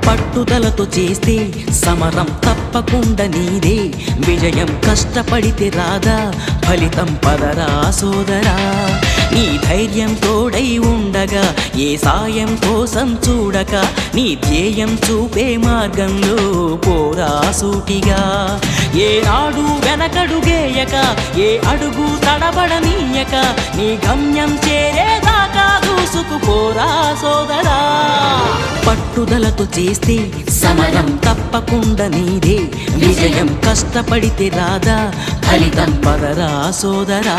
పట్టుదలతో చేస్తే సమరం తప్పకుండా నీదే, విజయం కష్టపడితే రాదా ఫలితం పదరా సోదరా. నీ ధైర్యం తోడై ఉండగా ఏ సాయం కోసం చూడక, నీ ధ్యేయం చూపే మార్గంలో పోరా సూటిగా. ఏనాడు వెనకడుగేయక ఏ అడుగు తడబడనీయక, నీ గమ్యం చేరేదాకా దూసుకుపోరా సోదరా. పట్టుదలతో చేస్తే సమరం తప్పకుండా నీదే, విజయం కష్టపడితే రాదా ఫలితం పదరా సోదరా.